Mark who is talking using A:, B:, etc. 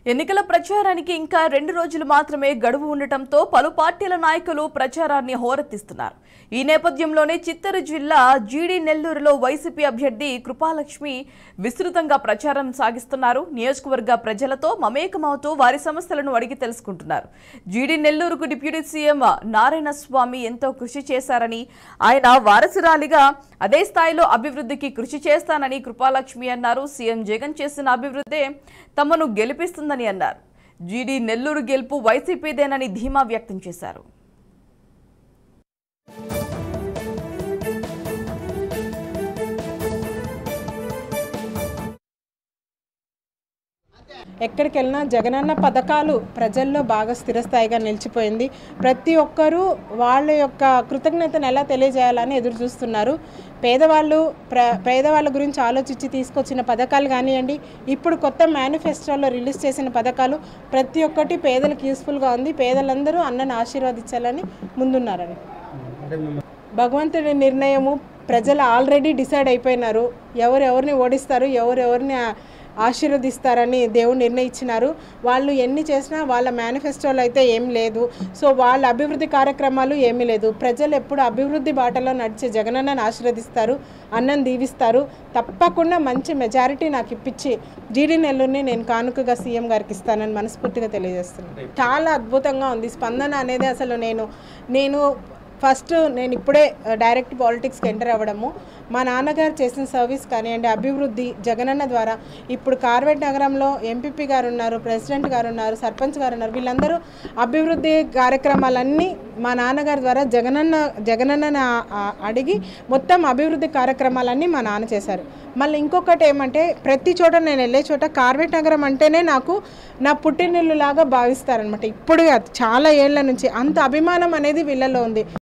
A: ఎన్నికల ప్రచారానికి ఇంకా 2 రోజులు మాత్రమే గడువు ఉండటంతో పలు పార్టీల నాయకులు ప్రచారాన్ని హోరెత్తిస్తున్నారు. ఈ నేపథ్యంలోనే చిత్తూరు జిల్లా జీడి నెల్లూరులో వైసీపీ అభ్యర్థి కృపాలక్ష్మి విస్తృతంగా ప్రచారం సాగిస్తున్నారు. నియోజకవర్గ ప్రజలతో మమేకమవుతూ వారి సమస్యలను అడిగి తెలుసుకుంటున్నారు. జీడి నెల్లూరుకు డిప్యూటీ సీఎం నారాయణస్వామి ఎంతో కృషి చేశారని, ఆయన వారసురాలిగా అదే స్థాయిలో అభివృద్ధికి కృషి చేస్తానని కృపాలక్ష్మి అన్నారు. సీఎం జగన్ చేసిన అభివృద్ధే తమను గెలిపిస్తుందని అన్నారు. జీడి నెల్లూరు గెలుపు వైసీపీదేనని ధీమా వ్యక్తం చేశారు.
B: ఎక్కడికి వెళ్ళినా జగనన్న పథకాలు ప్రజల్లో బాగా స్థిరస్థాయిగా నిలిచిపోయింది. ప్రతి ఒక్కరూ వాళ్ళ యొక్క కృతజ్ఞతను ఎలా తెలియజేయాలని ఎదురు చూస్తున్నారు. పేదవాళ్ళ గురించి ఆలోచించి తీసుకొచ్చిన పథకాలు కానివ్వండి, ఇప్పుడు కొత్త మేనిఫెస్టోలో రిలీజ్ చేసిన పథకాలు ప్రతి ఒక్కటి పేదలకు యూస్ఫుల్గా ఉంది. పేదలందరూ అన్నను ఆశీర్వదించాలని ముందున్నారని భగవంతుడి నిర్ణయము ప్రజలు ఆల్రెడీ డిసైడ్ అయిపోయినారు. ఎవరెవరిని ఓడిస్తారు, ఎవరెవరిని ఆశీర్వదిస్తారని దేవుడు నిర్ణయించినారు. వాళ్ళు ఎన్ని చేసినా వాళ్ళ మేనిఫెస్టోలో అయితే ఏం లేదు. సో వాళ్ళ అభివృద్ధి కార్యక్రమాలు ఏమీ లేదు. ప్రజలు ఎప్పుడు అభివృద్ధి బాటలో నడిచే జగనన్నను ఆశీర్వదిస్తారు, అన్నను దీవిస్తారు. తప్పకుండా మంచి మెజారిటీ నాకు ఇప్పించి జీడి నెల్లూరుని నేను కానుకగా సీఎం గారికి ఇస్తానని మనస్ఫూర్తిగా తెలియజేస్తున్నాను. చాలా అద్భుతంగా ఉంది స్పందన అనేది. అసలు నేను నేను ఇప్పుడే డైరెక్ట్ పాలిటిక్స్కి ఎంటర్ అవ్వడము, మా నాన్నగారు చేసిన సర్వీస్ కానివ్వండి, అభివృద్ధి జగనన్న ద్వారా ఇప్పుడు కార్వేట్ నగరంలో ఎంపీపీ గారు ఉన్నారు, ప్రెసిడెంట్ గారు ఉన్నారు, సర్పంచ్ గారు ఉన్నారు. వీళ్ళందరూ అభివృద్ధి కార్యక్రమాలన్నీ మా నాన్నగారి ద్వారా జగనన్నని అడిగి మొత్తం అభివృద్ధి కార్యక్రమాలన్నీ మా నాన్న చేశారు. మళ్ళీ ఇంకొకటి ఏమంటే, ప్రతి చోట నేను వెళ్ళే చోట కార్వేట్ నగరం అంటేనే నాకు నా పుట్టినిల్లులాగా భావిస్తారనమాట. ఇప్పుడు చాలా ఏళ్ల నుంచి అంత అభిమానం అనేది వీళ్ళలో ఉంది.